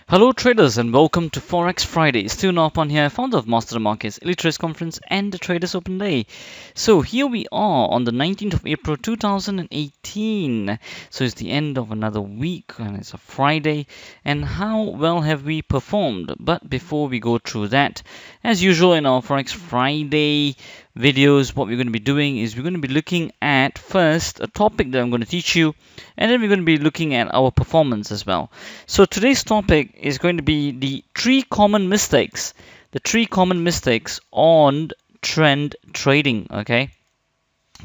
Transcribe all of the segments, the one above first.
Hello traders and welcome to Forex Friday. Stu Norpan here, founder of Master the Markets, Elite Trades Conference and the Traders Open Day. So here we are on the 19th of April 2018. So it's the end of another week and it's a Friday. And how well have we performed? But before we go through that, as usual in our Forex Friday videos, what we're going to be doing is we're going to be looking at first a topic that I'm going to teach you, and then we're going to be looking at our performance as well. So today's topic is going to be the three common mistakes on trend trading. Okay,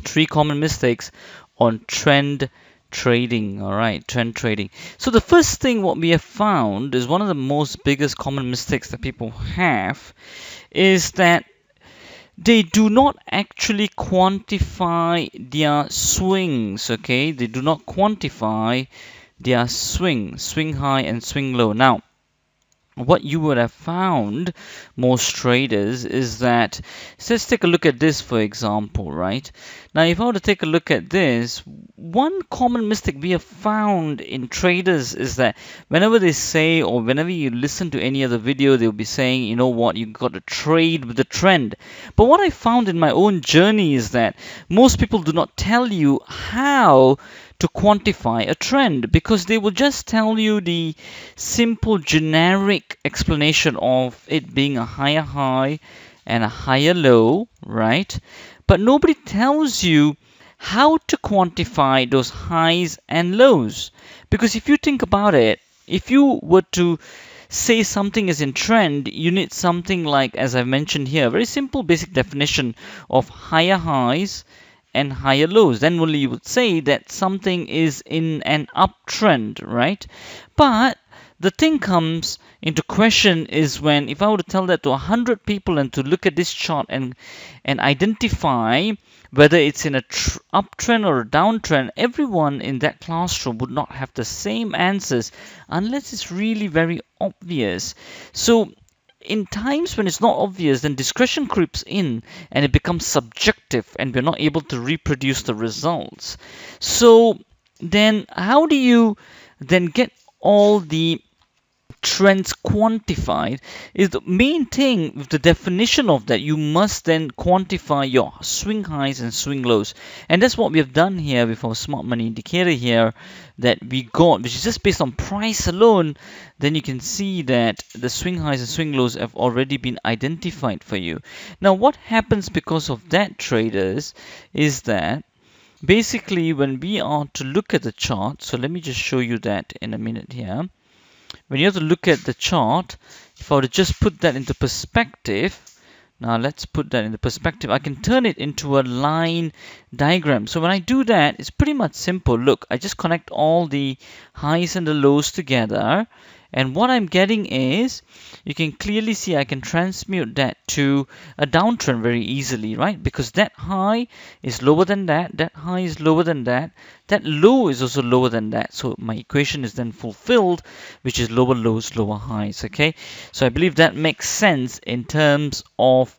three common mistakes on trend trading. All right, trend trading. So the first thing what we have found is one of the most biggest common mistakes that people have is that they do not actually quantify their swings. Okay, they do not quantify their swing high and swing low. Now what you would have found, most traders, is that, so let's take a look at this, for example, right? Now if I were to take a look at this, one common mistake we have found in traders is that whenever they say, or whenever you listen to any other video, they'll be saying, you know what, you got to trade with the trend. But what I found in my own journey is that most people do not tell you how to quantify a trend, because they will just tell you the simple generic explanation of it being a higher high and a higher low, right? But nobody tells you how to quantify those highs and lows. Because if you think about it, if you were to say something is in trend, you need something like, as I've mentioned here, a very simple basic definition of higher highs and higher lows. Then only you would say that something is in an uptrend, right? But the thing comes into question is when, if I were to tell that to 100 people and to look at this chart and identify whether it's in a uptrend or a downtrend, everyone in that classroom would not have the same answers unless it's really very obvious. So in times when it's not obvious, then discretion creeps in and it becomes subjective and we're not able to reproduce the results. So then how do you then get all the trends quantified? Is the main thing with the definition of that. You must then quantify your swing highs and swing lows, and that's what we have done here with our smart money indicator here that we got, which is just based on price alone. Then you can see that the swing highs and swing lows have already been identified for you. Now what happens because of that, traders, is that basically when we are to look at the chart, so let me just show you that in a minute here. When you have to look at the chart, if I were to just put that into perspective, now let's put that into perspective, I can turn it into a line diagram. So when I do that, it's pretty much simple. Look, I just connect all the highs and the lows together, and what I'm getting is, you can clearly see I can transmute that to a downtrend very easily, right? Because that high is lower than that high is lower than that low is also lower than that. So my equation is then fulfilled, which is lower lows, lower highs, okay? So I believe that makes sense in terms of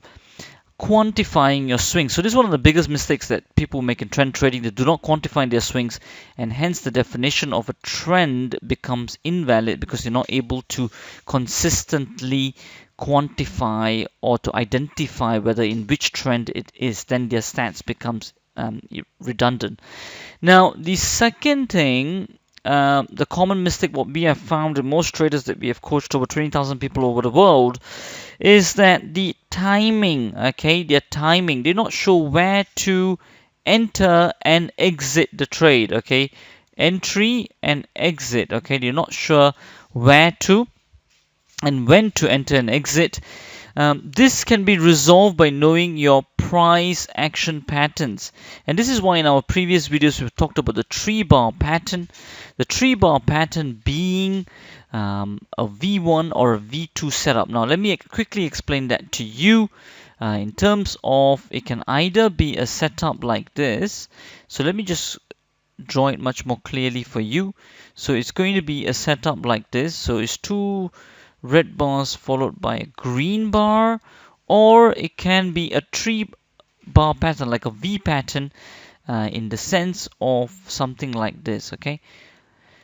quantifying your swings. So this is one of the biggest mistakes that people make in trend trading. They do not quantify their swings, and hence the definition of a trend becomes invalid because you're not able to consistently quantify or to identify whether in which trend it is. Then their stats becomes redundant. Now the second thing, the common mistake what we have found in most traders that we have coached, over 20,000 people over the world, is that the timing, okay, their timing, they're not sure where to enter and exit the trade, okay, entry and exit, okay, they're not sure where to and when to enter and exit. This can be resolved by knowing your price action patterns, and this is why in our previous videos we've talked about the tree bar pattern. The tree bar pattern being a V1 or a V2 setup. Now let me quickly explain that to you. In terms of, it can either be a setup like this. So let me just draw it much more clearly for you. So it's going to be a setup like this. So it's two red bars followed by a green bar, or it can be a tree bar pattern like a V pattern, in the sense of something like this, okay?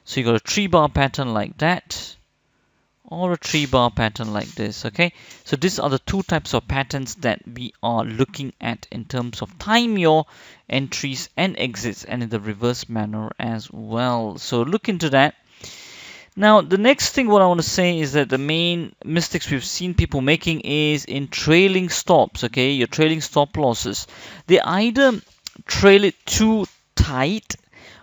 So you got a tree bar pattern like that, or a 3-bar pattern like this. Okay, so these are the two types of patterns that we are looking at in terms of time your entries and exits, and in the reverse manner as well. So look into that. Now, the next thing what I want to say is that the main mistakes we've seen people making is in trailing stops, okay? Your trailing stop losses. They either trail it too tight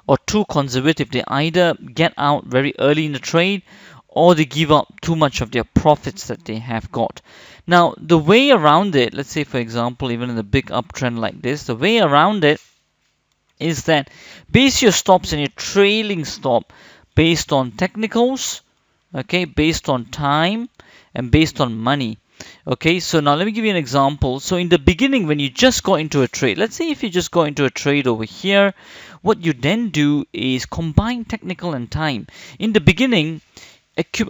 or too conservative. They either get out very early in the trade or they give up too much of their profits that they have got. Now, the way around it, let's say for example, even in a big uptrend like this, the way around it is that base your stops and your trailing stop based on technicals, okay, based on time, and based on money. Okay, so now let me give you an example. So in the beginning, when you just got into a trade, let's say if you just got into a trade over here, what you then do is combine technical and time. In the beginning,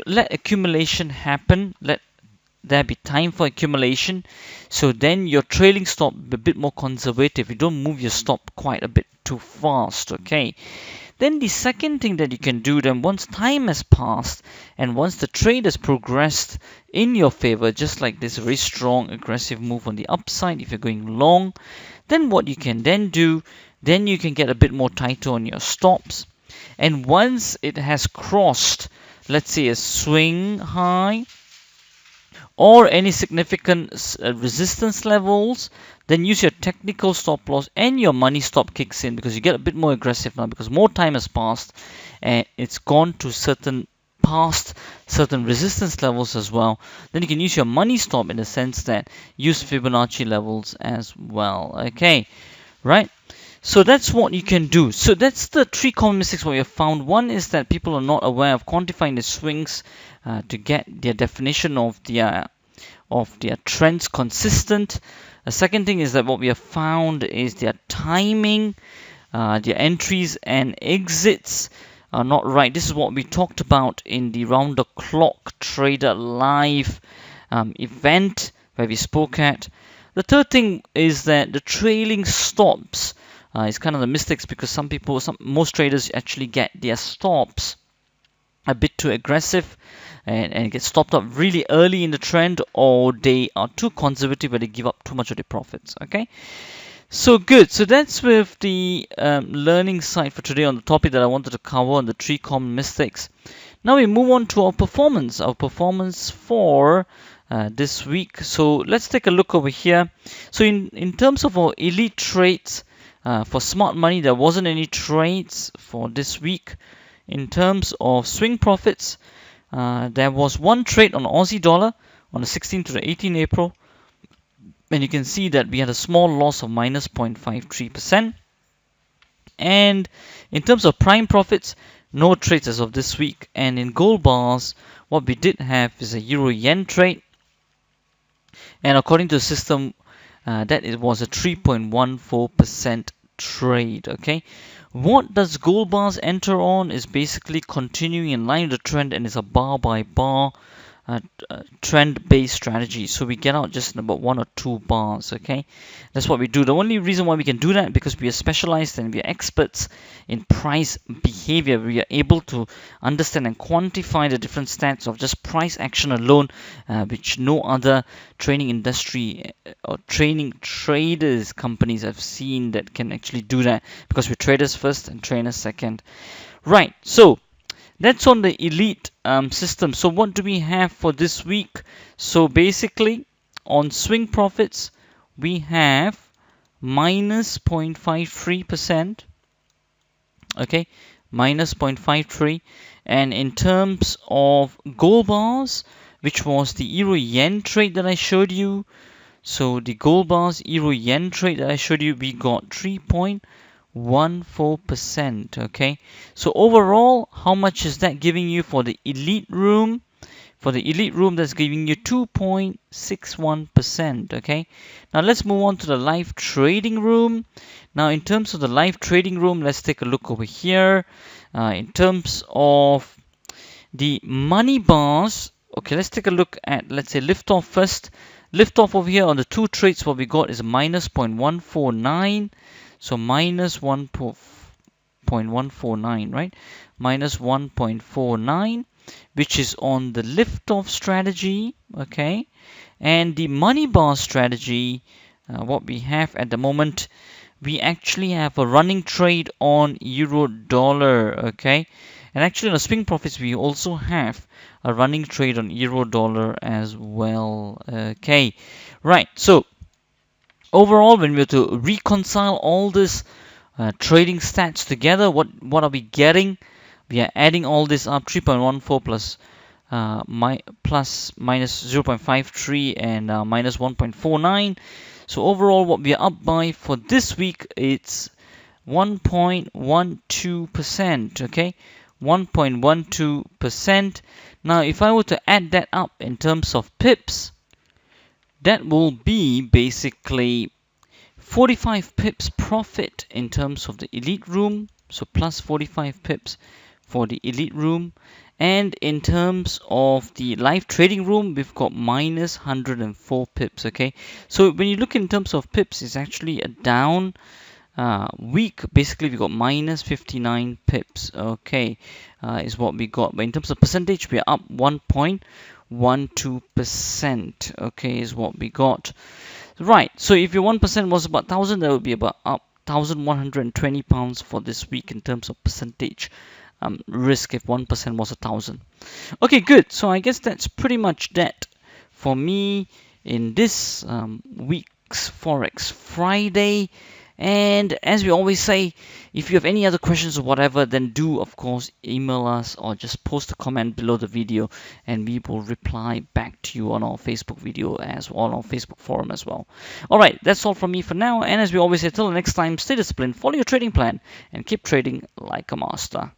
let accumulation happen, let there be time for accumulation. So then your trailing stop a bit more conservative. You don't move your stop quite a bit too fast, okay? Then the second thing that you can do then, once time has passed and once the trade has progressed in your favor, just like this very strong aggressive move on the upside if you're going long, then what you can then do, then you can get a bit more tighter on your stops. And once it has crossed, let's say a swing high or any significant resistance levels, then use your technical stop loss and your money stop kicks in, because you get a bit more aggressive now because more time has passed and it's gone to certain resistance levels as well. Then you can use your money stop in the sense that use Fibonacci levels as well. Okay, right? So that's what you can do. So that's the 3 common mistakes what we have found. One is that people are not aware of quantifying the swings to get their definition of their trends consistent. The second thing is that what we have found is their timing, their entries and exits are not right. This is what we talked about in the Round the Clock Trader Live event where we spoke at. The third thing is that the trailing stops is kind of the mistakes, because most traders actually get their stops a bit too aggressive and get stopped up really early in the trend, or they are too conservative where they give up too much of their profits. Okay, so good. So that's with the learning side for today on the topic that I wanted to cover on the 3 common mistakes. Now we move on to our performance for this week. So let's take a look over here. So in terms of our elite trades, for smart money, there wasn't any trades for this week. In terms of swing profits, there was one trade on Aussie dollar on the 16th to the 18th April, and you can see that we had a small loss of minus 0.53%. And in terms of prime profits, no trades as of this week. And in gold bars, what we did have is a euro yen trade, and according to the system, that it was a 3.14% trade. Okay, what does gold bars enter on is basically continuing in line with the trend, and it's a bar by bar trend-based strategy. So we get out just in about 1 or 2 bars. Okay, that's what we do. The only reason why we can do that is because we are specialized and we are experts in price behavior. We are able to understand and quantify the different stats of just price action alone, which no other trading industry or trading traders companies I've seen that can actually do that, because we're traders first and trainers second. Right, so that's on the elite system. So what do we have for this week? So basically on swing profits, we have minus 0.53%. Okay, minus 0.53. And in terms of gold bars, which was the euro yen trade that I showed you, so the gold bars euro yen trade that I showed you, we got 3.14%. Okay, so overall, how much is that giving you for the elite room? For the elite room, that's giving you 2.61%. Okay, now let's move on to the live trading room. Now in terms of the live trading room, let's take a look over here. In terms of the money bars, okay, let's take a look at, let's say, liftoff first. Liftoff over here on the 2 trades, what we got is minus 0.149. So minus 1.149, right? Minus 1.49. which is on the lift-off strategy, okay, and the money bar strategy. What we have at the moment, we actually have a running trade on euro dollar, okay, and actually on the swing profits we also have a running trade on euro dollar as well, okay, right. So overall, when we were to reconcile all this trading stats together, what are we getting? We are adding all this up: 3.14 plus minus 0.53 and minus 1.49. So overall, what we are up by for this week, it's 1.12%. Okay, 1.12%. Now, if I were to add that up in terms of pips, that will be basically 45 pips profit in terms of the elite room, so plus 45 pips for the elite room. And in terms of the live trading room, we've got minus 104 pips. Okay, so when you look in terms of pips, it's actually a down week. Basically, we got minus 59 pips. Okay, is what we got. But in terms of percentage, we're up 1.12%. Okay, is what we got. Right, so if your 1% was about 1,000, that would be about up 1,120 pounds for this week in terms of percentage risk if 1% was 1,000. Okay, good. So I guess that's pretty much that for me in this week's Forex Friday. And as we always say, if you have any other questions or whatever, then do, of course, email us or just post a comment below the video and we will reply back to you on our Facebook video as well, on our Facebook forum as well. All right, that's all from me for now. And as we always say, till the next time, stay disciplined, follow your trading plan, and keep trading like a master.